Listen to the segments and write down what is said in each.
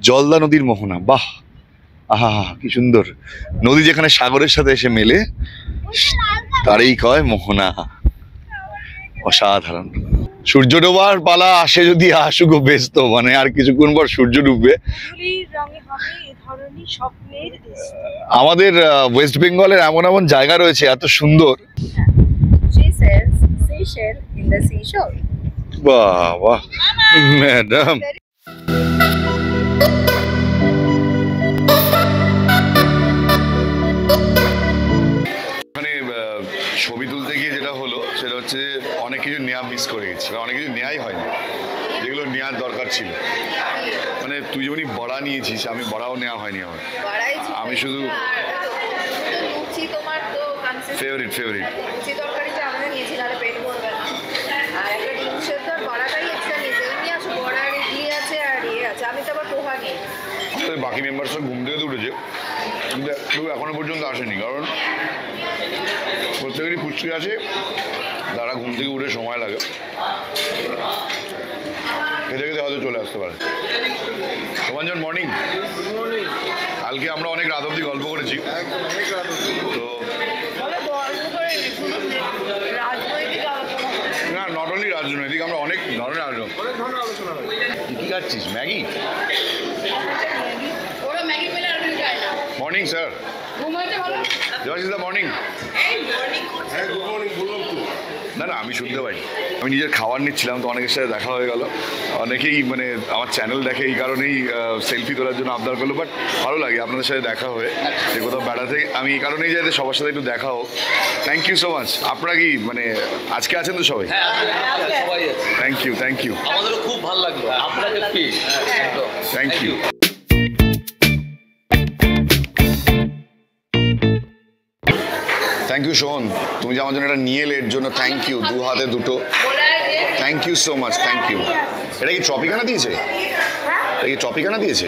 জলদা নদীর মোহনা, বাহ, আহা কি সুন্দর। নদী যেখানে সাগরের সাথে এসে মেলে তারই কয় মোহনা। অসাধারণ। সূর্য ডোবার পালা আসে, যদি আসুক ব্যস্ত, মানে আর কিছুক্ষণ পর সূর্য ডুববে। আমাদের ওয়েস্ট বেঙ্গলের এমন এমন জায়গা রয়েছে এত সুন্দর। বাহ বাহ ম্যাডাম। ছবি তুলতে গিয়ে যেটা হলো সেটা হচ্ছে অনেক কিছু নেওয়া মিস করে গেছি, অনেক কিছু নেওয়াই হয়নি যেগুলো নেওয়ার দরকার ছিল। মানে তুই যেমনি বড়া নিয়েছিস, আমি বড়াও নেওয়া হয়নি আমার। আমি শুধু ফেভারিট বাকি মেম্বার সব ঘুম থেকে উঠেছে, কিন্তু কেউ এখনো পর্যন্ত আসেনি, কারণ প্রত্যেকেরই পুষ্টি আছে, তারা ঘুম থেকে উঠে সময় লাগে, খেতে খেতে হয়তো চলে আসতে পারে। শোভাঞ্জন, মর্নিং। কালকে আমরা অনেক রাত অবধি গল্প করেছি, তো না, নট অনলি রাজনৈতিক, আমরা অনেক ধরনের আলোচনা। কি খাচ্ছিস? ম্যাগি? Morning sir. মর্নিং। না না, আমি শুনতে পাই, আমি নিজের খাবার নিচ্ছিলাম, তো অনেকের সাথে দেখা হয়ে গেল। অনেকেই মানে আমার চ্যানেল দেখে এই কারণেই সেলফি তোলার জন্য আবদার করলো, বাট ভালো লাগে আপনাদের সাথে দেখা হয়ে। যে কোথাও বেড়াতে আমি এই কারণেই যাতে সবার সাথে একটু দেখা হোক। Thank you so much. আপনারা কি মানে আজকে আছেন তো সবাই? Thank you. আমাদেরও খুব ভালো লাগলো আপনাকে পেয়ে। Thank you. থ্যাংক ইউ শোন, তুমি যে আমার জন্য এটা নিয়ে এলে এর জন্য থ্যাংক ইউ, দু হাতে দুটো thank you so much. Thank you. এটা কি ট্রপিকানা দিয়েছে? এটা কি ট্রপিকানা দিয়েছে?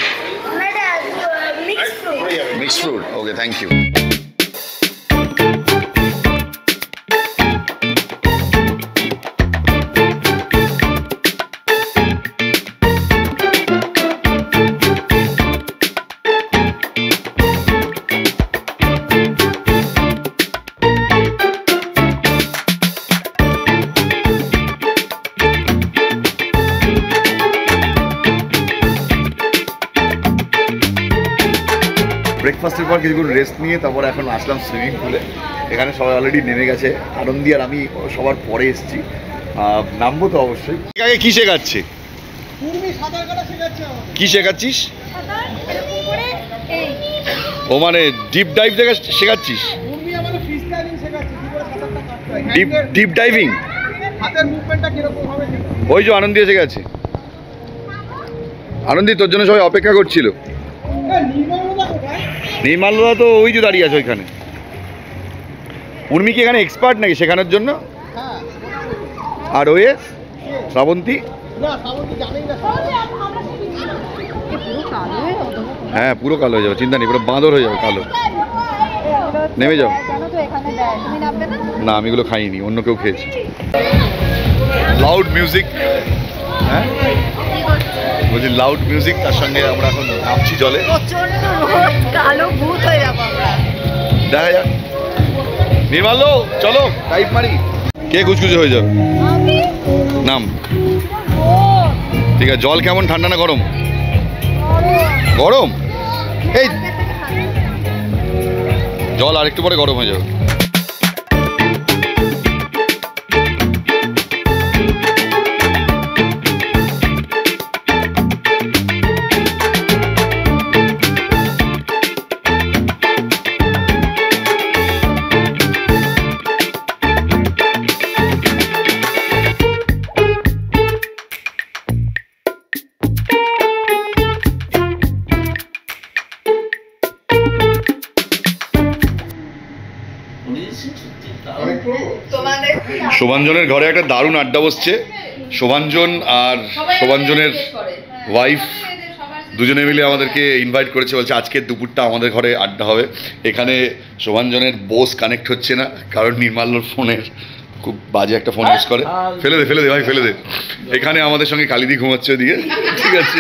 Mixed fruit, okay, thank you. ব্রেকফাস্টের পর কিছুক্ষণ রেস্ট নিয়ে তারপর এখন আসলাম সুইমিং পুলে। এখানে সবাই অলরেডি নেমে গেছে, আনন্দি আর আমি সবার পরে এসেছি, নামবো তো অবশ্যই। আগে কি শেখাচ্ছে? কি শেখাচ্ছিস? ও মানে ডিপ ডাইভ থেকে শেখাচ্ছিস? Deep diving? ওই যে আনন্দি এসে গেছে। আনন্দি, তোর জন্য সবাই অপেক্ষা করছিল। নির্মালদা তো ওই যে দাঁড়িয়ে আছে ওইখানে। উর্মি কি এখানে এক্সপার্ট নাকি শেখানোর জন্য? আর ওয়ে শ্রাবন্তী? হ্যাঁ, পুরো কালো হয়ে যাবে, চিন্তা নেই, পুরো বাঁদর হয়ে যাবে কালো। নেমে যাও। না, আমি এগুলো খাইনি, অন্য কেউ খেয়েছি। লাউড মিউজিক, হ্যাঁ বলছি লাউড মিউজিক, তার সঙ্গে আমরা এখন নামছি জলে। দেখা যাক। নির্মাল্য, চলো টাইপ মারি। কে কুচকুচে হয়ে যাবে? নাম। ঠিক আছে। জল কেমন, ঠান্ডা না গরম? গরম। এই জল আর একটু পরে গরম হয়ে যাবে। শোভাঞ্জনের ঘরে একটা দারুণ আড্ডা বসছে। শোভাঞ্জন আর শোভাঞ্জনের ওয়াইফ দুজনে মিলে আমাদেরকে ইনভাইট করেছে, বলছে আজকের দুপুরটা আমাদের ঘরে আড্ডা হবে। এখানে শোভাঞ্জনের বোস কানেক্ট হচ্ছে না, কারণ নির্মাল্যর ফোনের খুব বাজে একটা ফোন ইউজ করে। ফেলে দে ভাই, ফেলে দে। এখানে আমাদের সঙ্গে কালিদি ঘুমাচ্ছে ওদিকে, ঠিক আছে।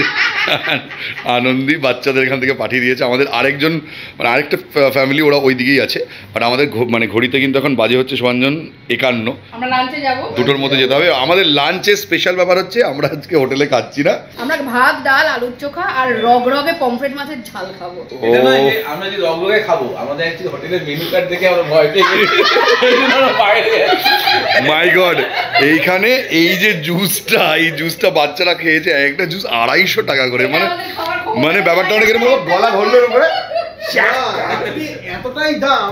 আনন্দী বাচ্চাদের এখান থেকে পাঠিয়ে দিয়েছে। আমাদের আরেকজন মানে আরেকটা ফ্যামিলি ওরা ওই দিকেই আছে, বাট আমাদের মানে ঘড়িতে কিন্তু এখন বাজে হচ্ছে সঞ্জন 51। আমরা লাঞ্চে যাব, 2টোর মধ্যে যেতে হবে। আমাদের লাঞ্চে স্পেশাল ব্যাপার হচ্ছে আমরা আজকে হোটেলে খাচ্ছি না, আমরা ভাত ডাল আলুর চোখা আর রগরগে পমফ্রেট মাছের ঝাল খাবো। এটা নয় যে আমরা যে রগরগে খাবো, আমাদের অ্যাকচুয়ালি হোটেলের মেনু কার্ড দেখে আমরা ভয় পেয়ে গেছি, এইজন্য আমরা বাইরে যাচ্ছি। মাই গড, এইখানে এই যে জুসটা, এই জুসটা বাচ্চারা খেয়েছে, একটা জুস 250 টাকা করে। মানে ব্যাপারটা অনেক এরকম গলা ধরলো উপরে। এতটাই দাম,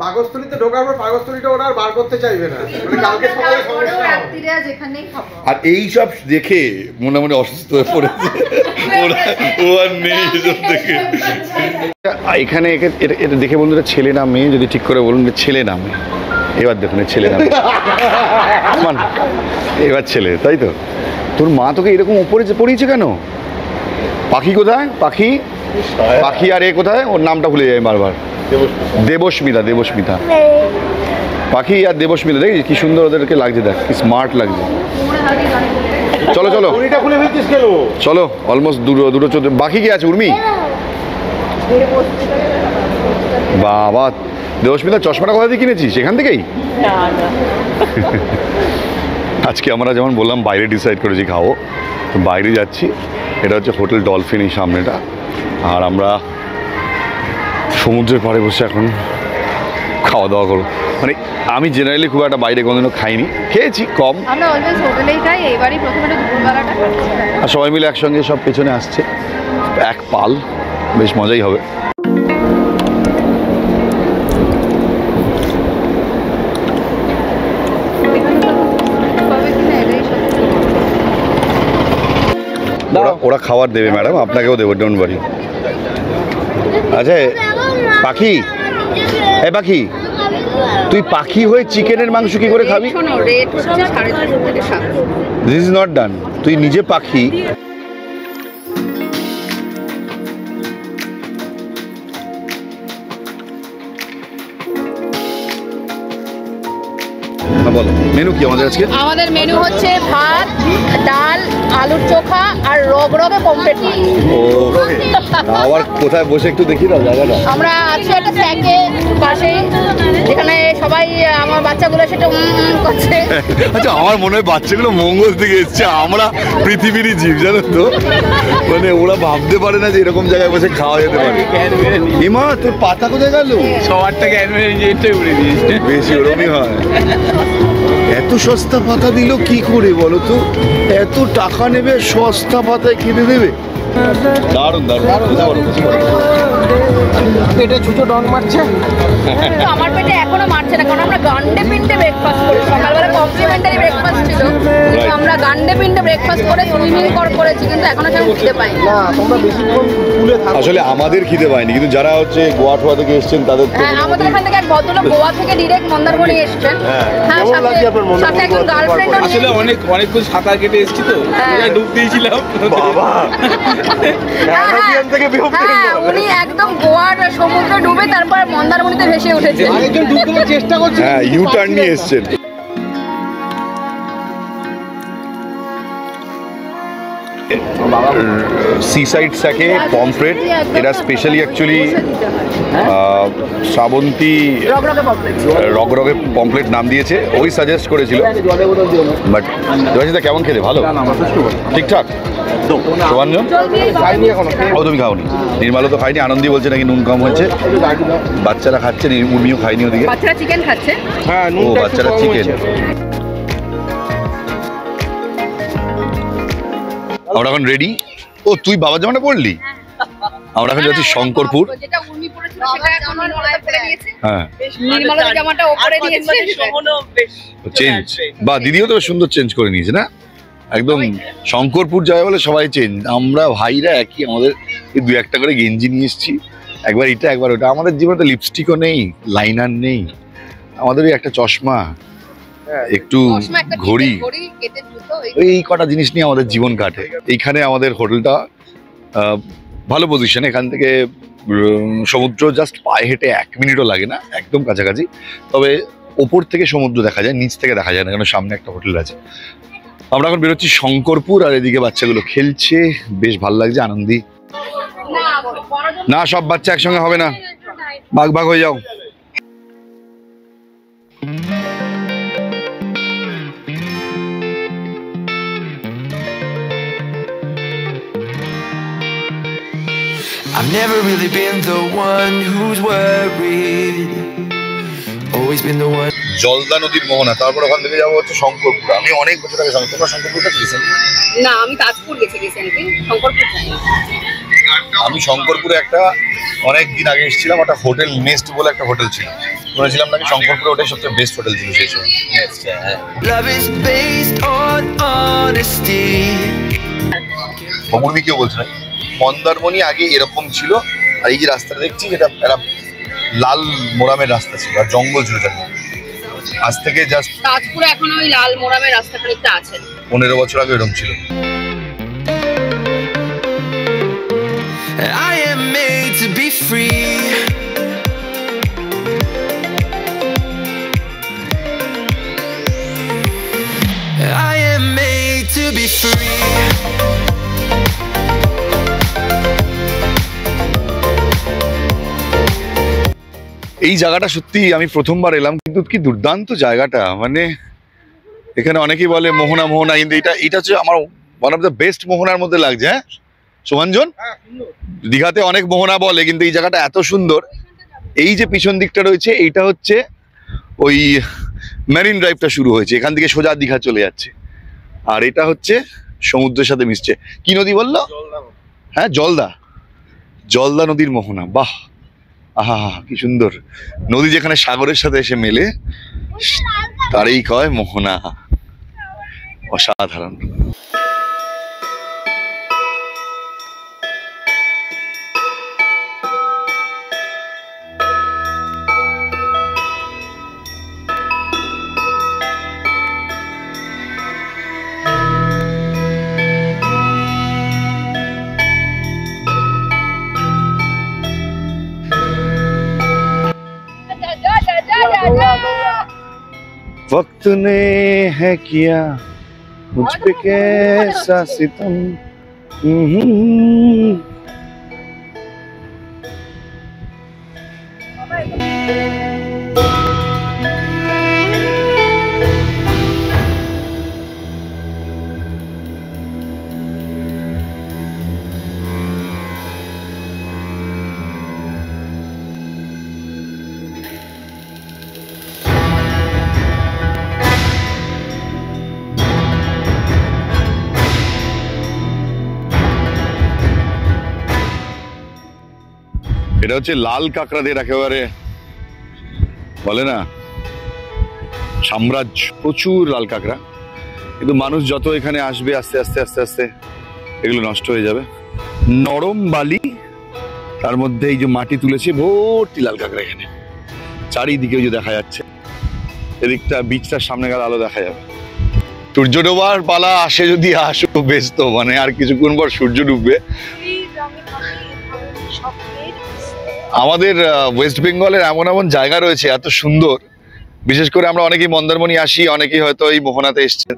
পাকস্থলীতে ঢোকার পর পাকস্থলীটা ওরা আর বার করতে চাইবে না, মানে কালকে সকালে সমস্যা হবে। যেখানেই খাবো। আর এই সব দেখে মনে মনে অসুস্থ হয়ে পড়েছে ও আর নেই এসব দেখে। এখানে এটা দেখে বন্ধুরা ছেলে না মেয়ে যদি ঠিক করে বলুন, ছেলে না মেয়ে। এবার দেখুন ছেলে না মানে এবার ছেলে, তাই তো? তোর মা তোকে এরকম উপরে পড়িয়েছে কেন? পাখি কোথায়? পাখি পাখি আর এ কোথায়? ওর নামটা ভুলে যাই বারবার। দেবস্মিতা। পাখি আর দেবস্মিতা, দেখি কি সুন্দর ওদেরকে লাগছে, দেখ কি স্মার্ট লাগছে। চলো চলো, অলমোস্ট দুটো 14। বাকি কি আছে? উর্মি, বাবা দেবস্মিতা চশমাটা কোথা দিয়ে কিনেছিস? এখান থেকেই? আজকে আমরা যেমন বললাম বাইরে ডিসাইড করেছি খাবো, বাইরে যাচ্ছি। এটা হচ্ছে হোটেল ডলফিন, এই সামনেটা। আর আমরা সমুদ্রের পাড়ে বসে এখন খাওয়া দাওয়া করবো। মানে আমি জেনারেলি খুব একটা বাইরে কোনোদিনও খাইনি, খেয়েছি কম। আমরা অলওয়েজ হোটেলেই খাই, এবারই প্রথমে দুপুরবেলাটা। আর সবাই মিলে একসঙ্গে সব পেছনে আসছে, এক পাল, বেশ মজাই হবে। ওরা খাবার দেবে ম্যাডাম, আপনাকেও দেবো, ডোন্ট ওয়ারি। আচ্ছা পাখি, এই পাখি, তুই পাখি হয়ে চিকেনের মাংস কি করে খাবি? This is not done. তুই নিজে পাখি, বলো মেনু কি আমাদের আজকে? আমাদের মেনু হচ্ছে ভাত ডাল আলুর চোখা আর রগরগে পমফ্রেট মাছ। ও আবার কোথায় বসে একটু দেখি না জায়গাটা? আমরা আছি একটা স্ট্যাকে পাশে, যেখানে সবাই আমার বাচ্চাগুলো সেটা করছে। আচ্ছা, আমার মনে হয় বাচ্চাগুলো মঙ্গল থেকে এসছে, আমরা পৃথিবীরই জীব, জানো তো? মানে ওরা ভাবতে পারে না যে এরকম জায়গায় বসে খাওয়া যেতে পারে। ইমা তোর পাতা কোথায় গেল? সবারটা ক্যানভেরিটাই উড়ে দিয়েছে। বেশি ওরমই হয়। এত সস্তা পাতা দিল কি করে বলো তো? এত টাকা নেবে, সস্তা পাতায় খেতে দেবে? দারুণ দারুণ। পেটে ছুঁচো ডন মারছে। তো আমার পেটে এখনো মারছে না, কারণ আমরা গান্ডে পিন্ডে ব্রেকফাস্ট করি। সকালবেলা কমপ্লিমেন্টারি ব্রেকফাস্ট ছিল, কিন্তু আমরা গান্ডে পিন্ডে ব্রেকফাস্ট করে সুইমিং করেছি, কিন্তু এখনো সেরকম খেতে পাইনি। না, তোমরা বেশিক্ষণ তুলে থাকো। আসলে আমাদের খিদে পায়নি, কিন্তু যারা হচ্ছে গোয়া টোয়া থেকে এসছেন তাদের তো। হ্যাঁ, আমাদের এখান থেকে এক ভদ্রলোক গোয়া থেকে ডিরেক্ট মন্দারমণি এসেছেন। হ্যাঁ, সাথে একজন গার্লফ্রেন্ড। আসলে অনেকক্ষণ সাঁতার কেটে এসেছি তো, ডুব দিয়েছিলাম। বাবা উনি একদম গোয়ার সমুদ্রে ডুবে তারপর মন্দারমণিতে ভেসে উঠেছে। আরেকজন ডুব দেওয়ার চেষ্টা করছে। হ্যাঁ, ইউ টার্ন নিয়ে এসছেন। সিসাইড স্যাকে পমফ্রেট, এরা স্পেশালি অ্যাকচুয়ালি শ্রাবন্তী রগরগে পমফ্রেট নাম দিয়েছে, ওই সাজেস্ট করেছিল। বাট দেবাশিদা কেমন খেতে? ভালো, ঠিকঠাক। সুভাঞ্জন ও তুমি খাওনি, নির্মালও তো খাইনি, আনন্দী বলছে নাকি নুন কম হয়েছে। বাচ্চারা খাচ্ছে, উর্মিও খাইনি ওদিকে। বাচ্চারা চিকেন খাচ্ছে। হ্যাঁ, ও বাচ্চারা চিকেন। আমরা এখন রেডি। ও তুই বাবার জামাটা পড়লি? আমরা এখন যাচ্ছি শঙ্করপুর। যেটা উর্মি পরেছিল সেটা এখন নির্মলা পরে দিয়েছে। হ্যাঁ, নির্মলার জামাটা ওপরে দিয়েছে। চেঞ্জ। বা দিদিও তো সুন্দর চেঞ্জ করে নিয়েছে না? একদম শঙ্করপুর যায় বলে সবাই চেঞ্জ। আমরা ভাইরা একই, আমাদের দু একটা করে গেঞ্জি নিয়ে এসেছি, একবার এটা একবার ওটা। আমাদের জীবনে তো লিপস্টিকও নেই, লাইনার নেই, আমাদের ওই একটা চশমা, একটু ঘড়ি, এই কটা জিনিস নিয়ে আমাদের জীবন কাটে। এইখানে আমাদের হোটেলটা ভালো পজিশন, এখান থেকে সমুদ্র জাস্ট পায়ে হেঁটে 1 মিনিটও লাগে না, একদম কাছাকাছি। তবে ওপর থেকে সমুদ্র দেখা যায়, নিচ থেকে দেখা যায় না, কারণ সামনে একটা হোটেল আছে। আমরা এখন বেরোচ্ছি শঙ্করপুর, আর এদিকে বাচ্চাগুলো খেলছে, বেশ ভালো লাগছে, আনন্দি। না, সব বাচ্চা একসঙ্গে হবে না, ভাগ ভাগ হয়ে যাও। I've never really been the one who's worried. Always been the one. জলদা নদীর মোহনা, তারপর ওখান থেকে যাবো হচ্ছে শঙ্করপুর। আমি অনেক বছর আগে তোমরা শঙ্করপুরটা গেছেন? না, আমি তাজপুর গেছি রিসেন্টলি, শঙ্করপুর যাইনি। আমি শঙ্করপুরে একটা অনেক দিন আগে এসেছিলাম, ওটা হোটেল নেস্ট বলে একটা হোটেল ছিল, শুনেছিলাম নাকি শঙ্করপুরে ওটাই সবচেয়ে বেস্ট হোটেল ছিল সেই সময়। Love is based on honesty. অমরবি কেউ বলছে না, মন্দারমণি আগে এরকম ছিল, আর এই যে রাস্তাটা দেখছি এটা একটা লাল মোরামের রাস্তা ছিল, আর জঙ্গল ছিল চারদিকে। আজ থেকে জাস্ট তাজপুরে এখন ওই লাল মোরামের রাস্তা খানিকটা আছে। 15 বছর আগে এরকম ছিল। I am made to be free. I am made to be free. এই জায়গাটা সত্যি আমি প্রথমবার এলাম, কিন্তু কি দুর্দান্ত জায়গাটা। মানে এখানে অনেকেই বলে মোহনা মোহনা, কিন্তু এটা হচ্ছে আমার ওয়ান অফ দ্য বেস্ট মোহনার মধ্যে লাগছে। হ্যাঁ সুমাঞ্জন, দীঘাতে অনেক মোহনা বলে, কিন্তু এই জায়গাটা এত সুন্দর। এই যে পিছন দিকটা রয়েছে, এইটা হচ্ছে ওই মেরিন ড্রাইভটা শুরু হয়েছে, এখান থেকে সোজা দীঘা চলে যাচ্ছে, আর এটা হচ্ছে সমুদ্রের সাথে মিশছে। কি নদী বললো? হ্যাঁ, জলদা, জলদা নদীর মোহনা। বাহ, আহা কি সুন্দর নদী, যেখানে সাগরের সাথে এসে মেলে তারই কয় মোহনা। অসাধারণ। वक्त ने है किया मुझ पे कैसा सितम। এটা হচ্ছে লাল কাঁকড়াদের একেবারে বলে না সাম্রাজ্য, প্রচুর লাল কাঁকড়া। কিন্তু মানুষ যত এখানে আসবে আস্তে আস্তে আস্তে আস্তে এগুলো নষ্ট হয়ে যাবে। নরম বালি, তার মধ্যে এই যে মাটি তুলেছে, ভর্তি লাল কাঁকড়া এখানে চারিদিকে ওই যে দেখা যাচ্ছে। এদিকটা বিচটার সামনে গেলে আলো দেখা যাবে। সূর্য ডোবার পালা আসে, যদি আসো বেশ, তো মানে আর কিছুক্ষণ পর সূর্য ডুববে। আমাদের ওয়েস্ট বেঙ্গলের এমন এমন জায়গা রয়েছে এত সুন্দর, বিশেষ করে আমরা অনেকেই মন্দারমণি আসি, অনেকেই হয়তো এই মোহনাতে এসছেন।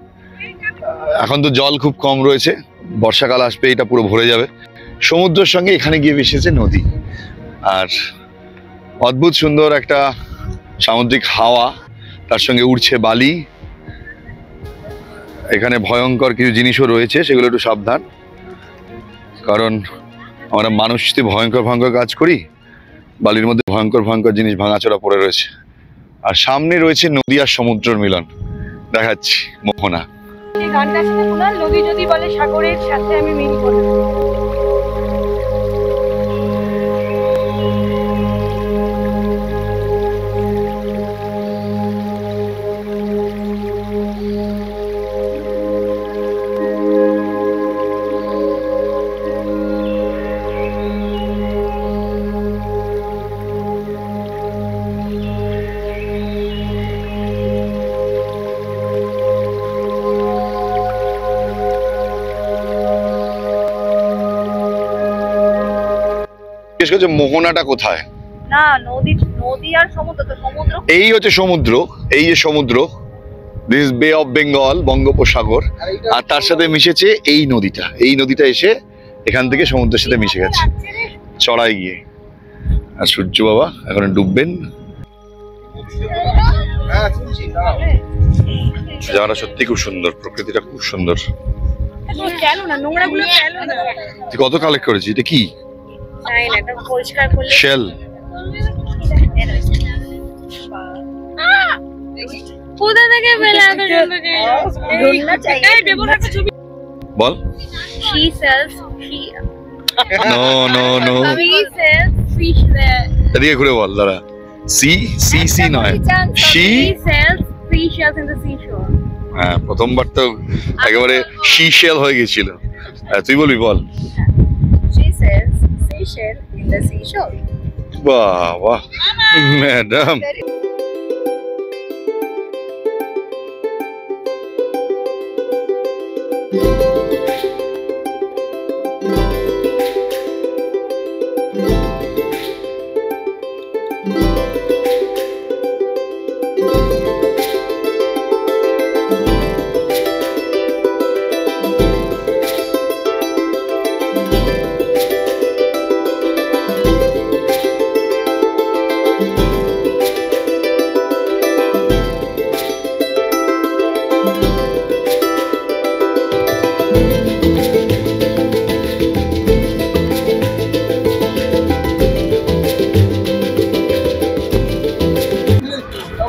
এখন তো জল খুব কম রয়েছে, বর্ষাকাল আসবে এটা পুরো ভরে যাবে। সমুদ্রের সঙ্গে এখানে গিয়ে মিশেছে নদী, আর অদ্ভুত সুন্দর একটা সামুদ্রিক হাওয়া, তার সঙ্গে উড়ছে বালি। এখানে ভয়ঙ্কর কিছু জিনিসও রয়েছে, সেগুলো একটু সাবধান, কারণ আমরা মানুষ ভয়ঙ্কর ভয়ঙ্কর কাজ করি, বালির মধ্যে ভয়ঙ্কর ভয়ঙ্কর জিনিস ভাঙাচোরা পড়ে রয়েছে। আর সামনে রয়েছে নদী আর সমুদ্রের মিলন, দেখাচ্ছি মোহনা। এই গানটা শুনে কুনাল, নদী যদি বলে সাগরের সাথে আমি মিলব না। মোহনাটা কোথায়? না, নদী আর সমুদ্র, তো সমুদ্র এই হচ্ছে সমুদ্র, এই যে সমুদ্র, দিস বে অফ বেঙ্গল, বঙ্গোপসাগর, আর তার সাথে মিশেছে এই নদীটা। এই নদীটা এসে এখান থেকে সমুদ্রের সাথে মিশে গেছে চড়াই গিয়ে। আর সূর্য বাবা এখন ডুববেন। জায়গাটা সত্যি খুব সুন্দর, প্রকৃতিটা খুব সুন্দর। গেল না, নোংরা গুলো গেল না। তুই কত কালেক্ট করেছিস? এটা কি? জানি না, এটা পরিষ্কার করলে শেল। কোথা থেকে পেলে এত সুন্দর জিনিস? এই দেবো না একটা ছবি। বল। She sells no no no, she sells fish there. এদিকে ঘুরে বল দাঁড়া। সি সি সি নয়, she. She sells seashells in the seashore. হ্যাঁ, প্রথমবার তো একেবারে শি শেল হয়ে গেছিল। তুই বলবি, বল। She sells seashells in the seashore. বাহ বাহ ম্যাডাম।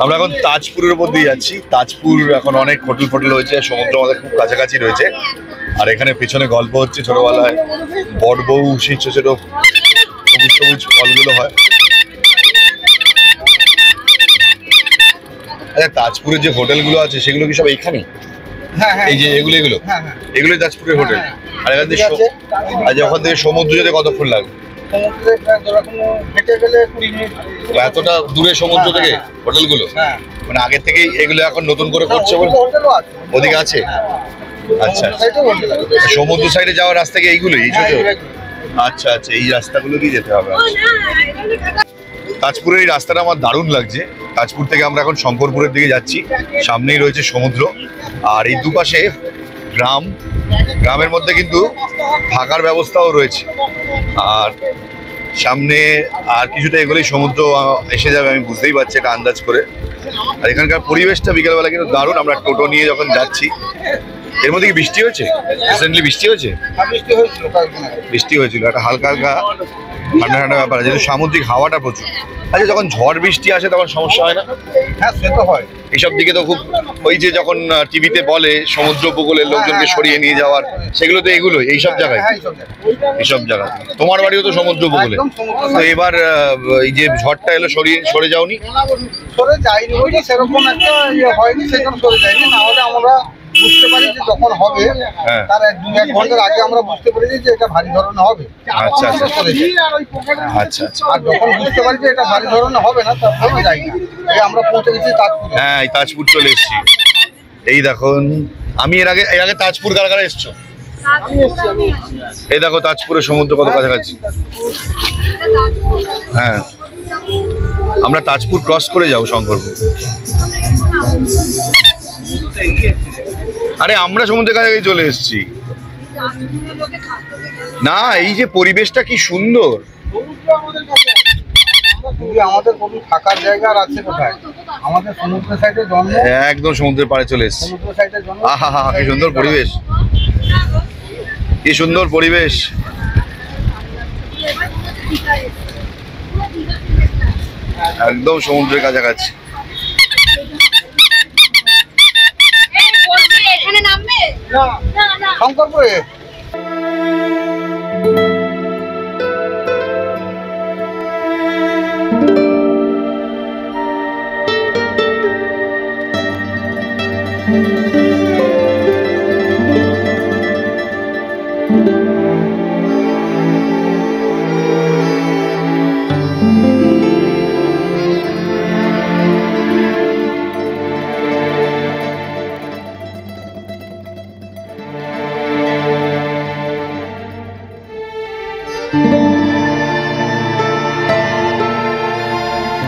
আমরা এখন তাজপুরের উপর দিয়ে যাচ্ছি। তাজপুর এখন অনেক হোটেল ফোটেল হয়েছে, সমুদ্র আমাদের খুব কাছাকাছি রয়েছে। আর এখানে পেছনে গল্প হচ্ছে ছোটবেলায় বড় বউ সেই ছোট ছোট সবুজ সবুজ ফলগুলো হয়। আচ্ছা, তাজপুরের যে হোটেলগুলো আছে সেগুলো কি সব এইখানে? এই যে এগুলো এগুলোই তাজপুরের হোটেল। আর এখান থেকে আচ্ছা, ওখান থেকে সমুদ্র যেতে কতক্ষণ লাগবে? এতটা দূরে সমুদ্র থেকে হোটেলগুলো? মানে আগে থেকেই এগুলো এখন নতুন করে করছে বলে ওদিকে আছে? আচ্ছা, সমুদ্র সাইডে যাওয়ার রাস্তা কি এইগুলোই? আচ্ছা আচ্ছা, এই রাস্তাগুলো দিয়ে যেতে হবে। তাজপুরের এই রাস্তাটা আমার দারুণ লাগছে। তাজপুর থেকে আমরা এখন শঙ্করপুরের দিকে যাচ্ছি। সামনেই রয়েছে সমুদ্র, আর এই দুপাশে গ্রাম। গ্রামের মধ্যে কিন্তু থাকার ব্যবস্থাও রয়েছে। আর সামনে আর কিছুটা এগুলোই সমুদ্র এসে যাবে, আমি বুঝতেই পারছি এটা আন্দাজ করে। আর এখানকার পরিবেশটা বিকেলবেলা কিন্তু দারুণ। আমরা টোটো নিয়ে যখন যাচ্ছি, এর মধ্যে কি বৃষ্টি হয়েছে? রিসেন্টলি বৃষ্টি হয়েছে? বৃষ্টি হয়েছিল, একটা হালকা হালকা ঠান্ডা ঠান্ডা ব্যাপার, যেহেতু সামুদ্রিক হাওয়াটা প্রচুর। আচ্ছা, যখন ঝড় বৃষ্টি আসে তখন সমস্যা হয় না? হ্যাঁ, সে তো হয়। এইসব দিকে তো খুব, ওই যে যখন টিভিতে বলে সমুদ্র উপকূলের লোকজনকে সরিয়ে নিয়ে যাওয়ার, সেগুলো তো এগুলো এইসব জায়গায়। এইসব জায়গায় তোমার বাড়িও তো সমুদ্র উপকূলে। তো এবার এই যে ঝড়টা এলো, সরে যাওনি? সরে যাইনি, ওইটা সেরকম একটা হয়নি, সেজন্য সরে যাইনি। না হলে আমরা বুঝতে পারি যে যখন হবে তার 2-1 ঘন্টার আগে আমরা বুঝতে পেরেছি যে এটা ভারী ধরনের হবে। আচ্ছা আচ্ছা আচ্ছা আচ্ছা। আর যখন বুঝতে পারি যে এটা ভারী ধরনের হবে না, তখন যাই না। এই আমরা পৌঁছে গেছি তাজপুর। হ্যাঁ, এই তাজপুর চলে এসেছি। এই দেখুন, আমি এর আগে তাজপুর কারা কারা এসছো? এই দেখো তাজপুরের সমুদ্র কত কাছাকাছি। হ্যাঁ, আমরা তাজপুর ক্রস করে যাবো শঙ্করপুর। আরে আমরা সমুদ্রের কাছাকাছি চলে এসেছি। না, এই যে পরিবেশটা কি সুন্দর। আমাদের কোনো থাকার জায়গা আর আছে কোথায়? আমাদের সমুদ্রের সাইডে জন্ম, একদম সমুদ্রের পাড়ে চলে এসেছি। সমুদ্র সাইডে জন্ম। আহা হা, কি সুন্দর পরিবেশ, কি সুন্দর পরিবেশ। একদম সমুদ্রের কাছাকাছি। এখানে নামবে না, শঙ্করপুরে।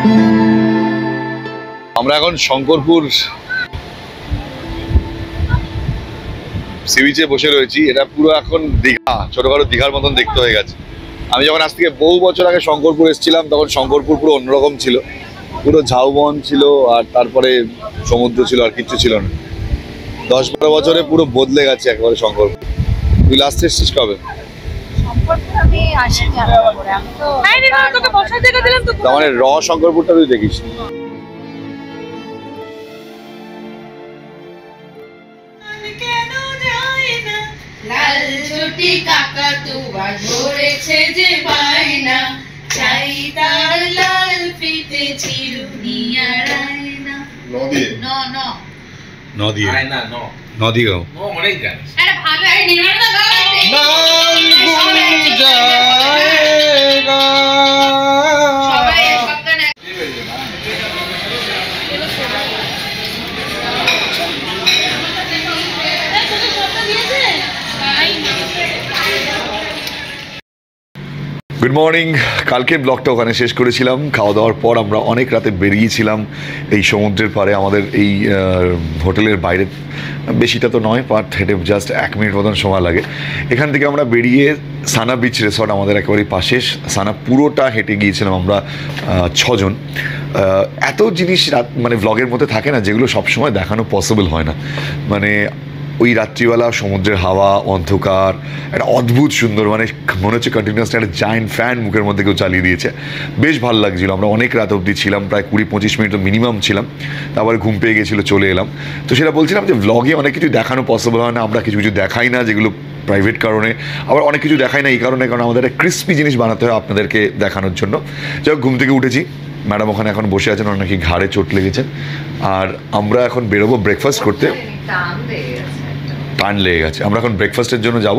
you. আমরা এখন শঙ্করপুর সি বিচে বসে রয়েছি। এটা পুরো এখন দীঘা, ছোটখাটো দীঘার মতন দেখতে হয়ে গেছে। আমি যখন আজ থেকে বহু বছর আগে শঙ্করপুর এসেছিলাম তখন শঙ্করপুর পুরো অন্যরকম ছিল, পুরো ঝাউবন ছিল আর তারপরে সমুদ্র ছিল, আর কিচ্ছু ছিল না। 10-12 বছরে পুরো বদলে গেছে একেবারে শঙ্করপুর। তুই লাস্ট এসেছিস কবে? তার মানে র শঙ্করপুরটা তুই দেখিস। লাল ছোটি কাকাতুয়া ধরেছে যে বায়না, চাই তার লাল ফিতে চিরুনিয়া রায়না। নদী না ন নদী গাও নো অনেক জানিস। আরে ভালো এই নির্মাণটা গাও। সবাই সব গান গুড মর্নিং। কালকের ব্লগটা ওখানে শেষ করেছিলাম। খাওয়া দাওয়ার পর আমরা অনেক রাতে বেরিয়েছিলাম এই সমুদ্রের পাড়ে, আমাদের এই হোটেলের বাইরে। বেশিটা তো নয়, বাট হেঁটে জাস্ট 1 মিনিট মতন সময় লাগে। এখান থেকে আমরা বেরিয়ে সানা বিচ রিসর্ট আমাদের একেবারেই পাশে, সানা পুরোটা হেঁটে গিয়েছিলাম আমরা 6 জন। এত জিনিস মানে ব্লগের মধ্যে থাকে না যেগুলো সবসময় দেখানো পসিবল হয় না। মানে ওই রাত্রিবেলা সমুদ্রের হাওয়া, অন্ধকার, একটা অদ্ভুত সুন্দর, মানে মনে হচ্ছে কন্টিনিউয়াসলি একটা জায়েন্ট ফ্যান মুখের মধ্যে কেউ চালিয়ে দিয়েছে। বেশ ভালো লাগছিলো। আমরা অনেক রাত অবধি ছিলাম, প্রায় 20-25 মিনিট তো মিনিমাম ছিলাম। তারপরে ঘুম পেয়ে গেছিলো, চলে এলাম। তো সেটা বলছিলাম যে ব্লগে অনেক কিছু দেখানো পসিবল হয় না, আমরা কিছু কিছু দেখাই না যেগুলো প্রাইভেট কারণে, আবার অনেক কিছু দেখাই না এই কারণে কারণ আমাদের একটা ক্রিস্পি জিনিস বানাতে হয় আপনাদেরকে দেখানোর জন্য। যাই হোক, ঘুম থেকে উঠেছি, ম্যাডাম ওখানে এখন বসে আছেন, ওনার নাকি ঘাড়ে চোট লেগেছে। আর আমরা এখন বেরোবো ব্রেকফাস্ট করতে। টান লেগে গেছে। আমরা এখন ব্রেকফাস্টের জন্য যাব।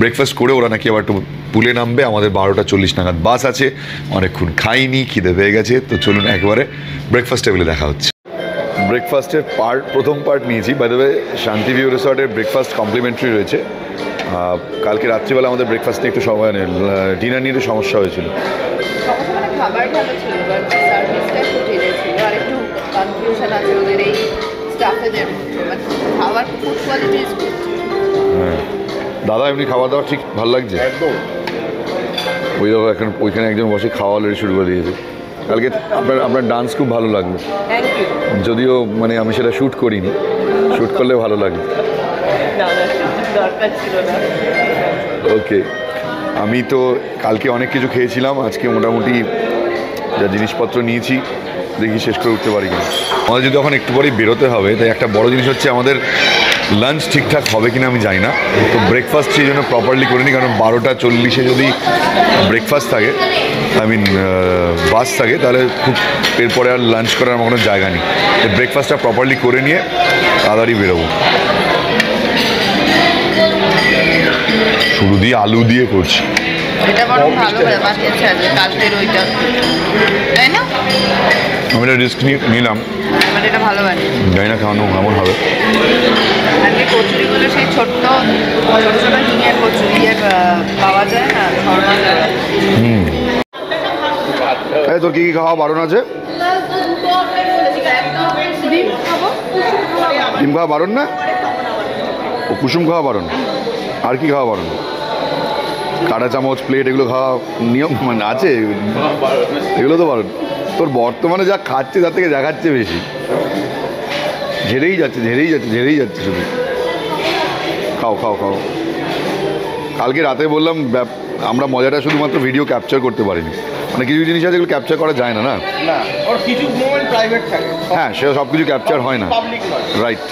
ব্রেকফাস্ট করে ওরা নাকি আবার একটু পুলে নামবে। আমাদের 12:40 নাগাদ বাস আছে। অনেকক্ষণ খাইনি, খিদে পেয়ে গেছে। তো চলুন একবারে ব্রেকফাস্ট টেবিলে দেখা হচ্ছে। ব্রেকফাস্টের প্রথম পার্ট নিয়েছি। বাই দ্য ওয়ে, শান্তি ভিউ রিসর্টের ব্রেকফাস্ট কমপ্লিমেন্টারি রয়েছে। কালকে রাত্রিবেলা আমাদের ব্রেকফাস্ট নিয়ে একটু সময় ডিনার নিয়ে একটু সমস্যা হয়েছিল। খাবার ভালো ছিল, বাট সার্ভিসটা একটু ঢিলে ছিল, আর একটু কনফিউশন আছে ওদের এই স্টাফেদের মধ্যে, বাট খাবার ফুড কোয়ালিটি ইজ গুড। হ্যাঁ দাদা, এমনি খাওয়া দাওয়া ঠিক ভালো লাগছে একদম। ওই দেখো এখন ওইখানে একজন বসে খাওয়া অলরেডি শুরু করে দিয়েছে। কালকে আপনার ডান্স খুব ভালো লাগলো। Thank you. যদিও মানে আমি সেটা শ্যুট করিনি, শ্যুট করলে ভালো লাগবে। দরকার ছিল না। ওকে, আমি তো কালকে অনেক কিছু খেয়েছিলাম। আজকে মোটামুটি যা জিনিসপত্র নিয়েছি দেখি শেষ করে উঠতে পারি কিনা। আমাদের যদি এখন একটু পরেই বেরোতে হবে, তাই একটা বড় জিনিস হচ্ছে আমাদের লাঞ্চ ঠিকঠাক হবে কিনা আমি জানি না। তো ব্রেকফাস্ট সেই জন্য প্রপারলি করিনি, কারণ 12:40 যদি ব্রেকফাস্ট থাকে, আই মিন বাস থাকে, তাহলে খুব এরপরে আর লাঞ্চ করার আমার কোনো জায়গা নেই। ব্রেকফাস্টটা প্রপারলি করে নিয়ে তাড়াতাড়ি বেরোবো। শুরু দিয়ে আলু দিয়ে করছি। এটা বড় ভালো বানিয়েছে আজকে, কালকের ওইটা, তাই না? আমি এটা রিস্ক নিলাম, মানে এটা ভালো বানিয়েছে। জানি না খাওয়ানো কেমন হবে। আজকে কচুরিগুলো সেই ছোট্ট ছোট ছোট হিঙের কচুরি পাওয়া যায় না, ধর্মা যায়। এই তোর কী কী খাওয়া বারণ আছে? ডিম খাওয়া বারণ না? ও কুসুম খাওয়া বারণ। আর কি খাওয়া বারণ? কাঁটা চামচ, প্লেট এগুলো খাওয়া নিয়ম মানে আছে, এগুলো তো বারণ। তোর বর্তমানে যা খাচ্ছে তার থেকে দেখাচ্ছে বেশি, ঝেড়েই যাচ্ছে শুধু। খাও খাও খাও। কালকে রাতে বললাম আমরা মজাটা শুধুমাত্র ভিডিও ক্যাপচার করতে পারিনি, মানে কিছু জিনিস আছে যেগুলো ক্যাপচার করা যায় না। না, ওর কিছু মোমেন্ট প্রাইভেট থাকে। হ্যাঁ, সে সব কিছু ক্যাপচার হয় না, রাইট।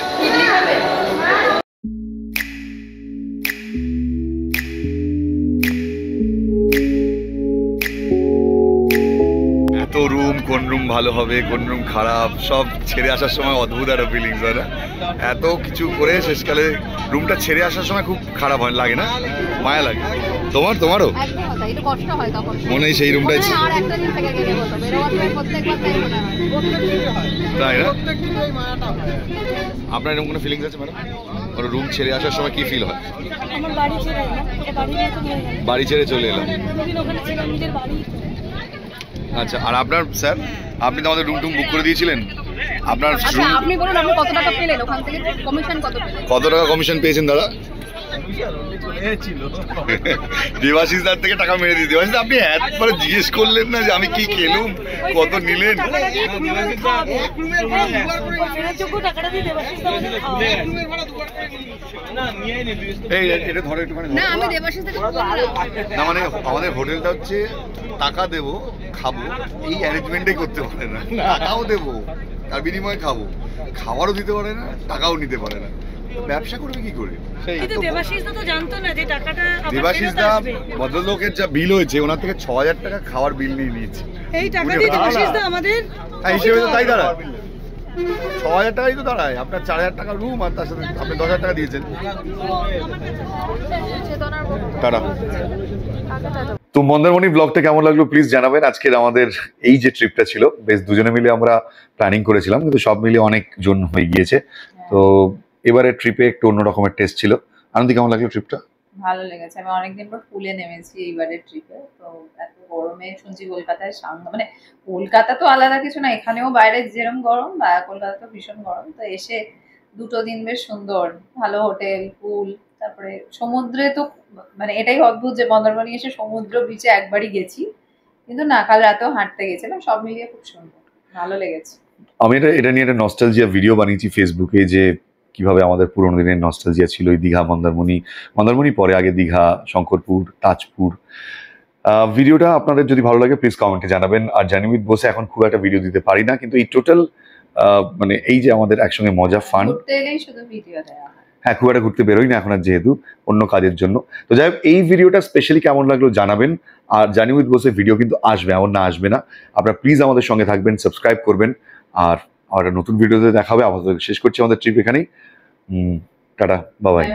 এত রুম, কোন রুম ভালো হবে, কোন রুম খারাপ, সব ছেড়ে আসার সময় অদ্ভুত একটা ফিলিংস হয় না? এত কিছু করে শেষকালে রুমটা ছেড়ে আসার সময় খুব খারাপ হয়, লাগে না? মায়া লাগে। তোমারও একটু কষ্ট হয় তখন, মনে হয় সেই রুমটাই আর একটা দিন থেকে গেলে হতো, বেরোবার সময় প্রত্যেকবার তাই মনে হয়। তাই না? আপনার এরকম কোনো ফিলিংস আছে ম্যাডাম? ওর রুম ছেড়ে আসার সময় কি ফিল হয়? আমার বাড়ি ছেড়ে এলাম, বাড়ি নতুন হয়ে গেল, বাড়ি ছেড়ে চলে এলাম। দুদিন ওখানে ছিলাম, নিজের বাড়ি। আচ্ছা, আর আপনার স্যার, আপনি তো আমাদের রুম টুম বুক করে দিয়েছিলেন, আপনার আচ্ছা আপনি বলুন আপনি কত টাকা পেলেন ওখান থেকে, কমিশন কত পেলেন? কত টাকা কমিশন পেয়েছেন দাদা? দেবাশিস দার থেকে টাকা মেরে দিই। দেবাশিস আপনি একবার জিজ্ঞেস করলেন না যে আমি কি খেলুম, কত নিলেন? এই এটা ধরে একটুখানি না আমি দেবাশিস থেকে বললাম। না মানে আমাদের হোটেলটা হচ্ছে টাকা দেবো খাবো এই অ্যারেঞ্জমেন্টই করতে পারে না, টাকাও দেবো তার বিনিময়ে খাবো, খাবারও দিতে পারে না, টাকাও নিতে পারে না, ব্যবসা করবে কি করে? কিন্তু দেবাশিস দা তো জানতো না যে টাকাটা আবার দেবাশিস ফেরত দা আসবে। ভদ্রলোকের যা বিল হয়েছে ওনার থেকে 6,000 টাকা খাওয়ার বিল নিয়ে নিয়েছে। এই টাকা দিয়ে দেবাশিস দা আমাদের হ্যাঁ হিসেবে তো তাই দাঁড়ায়, 6,000 টাকাই তো দাঁড়ায়। আপনার 4,000 টাকা রুম আর তার সাথে আপনি 10,000 টাকা দিয়েছেন। টাটা। তো মন্দারমণি ব্লগটা কেমন লাগলো প্লিজ জানাবেন। আজকের আমাদের এই যে ট্রিপটা ছিল বেশ দুজনে মিলে আমরা প্ল্যানিং করেছিলাম, কিন্তু সব মিলিয়ে অনেক জন হয়ে গিয়েছে। তো এবারে ট্রিপে একটু অন্য রকমের টেস্ট ছিল। আনন্দি কেমন লাগলো ট্রিপটা? ভালো লেগেছে। আমি অনেকদিন পর পুলে নেমেছি এইবারের ট্রিপে। তো এত গরমে শুনছি কলকাতায় মানে কলকাতা তো আলাদা কিছু না, এখানেও বাইরে যেরকম গরম বা কলকাতা তো ভীষণ গরম। তো এসে দুটো দিন বেশ সুন্দর, ভালো হোটেল, পুল, তারপরে সমুদ্রে তো মানে এটাই অদ্ভুত যে মন্দারমণি এসে সমুদ্র বিচে একবারই গেছি, কিন্তু না কাল রাতেও হাঁটতে গেছিলাম, সব মিলিয়ে খুব সুন্দর, ভালো লেগেছে। আমি এটা নিয়ে একটা নস্টালজিয়া ভিডিও বানিয়েছি ফেসবুকে, যে কিভাবে আমাদের পুরোনো দিনের নস্টালজিয়া ছিল এই দীঘা মন্দারমণি পরে আগে দীঘা, শঙ্করপুর, তাজপুর। ভিডিওটা আপনাদের যদি ভালো লাগে প্লিজ কমেন্টে জানাবেন। আর জানিমিত বসে এখন খুব একটা ভিডিও দিতে পারি না, কিন্তু এই টোটাল মানে এই যে আমাদের একসঙ্গে মজা ফান, ঘুরতে এলেই শুধু ভিডিও দেওয়া হয়। হ্যাঁ খুব একটা ঘুরতে বেরোই না এখন আর, যেহেতু অন্য কাজের জন্য। তো যাই হোক এই ভিডিওটা স্পেশালি কেমন লাগলো জানাবেন। আর জানিমিত বসে ভিডিও কিন্তু আসবে, এমন না আসবে না। আপনারা প্লিজ আমাদের সঙ্গে থাকবেন, সাবস্ক্রাইব করবেন। আর একটা নতুন ভিডিওতে দেখা হবে। আপাতত শেষ করছি আমাদের ট্রিপ এখানেই। Tata, bye bye.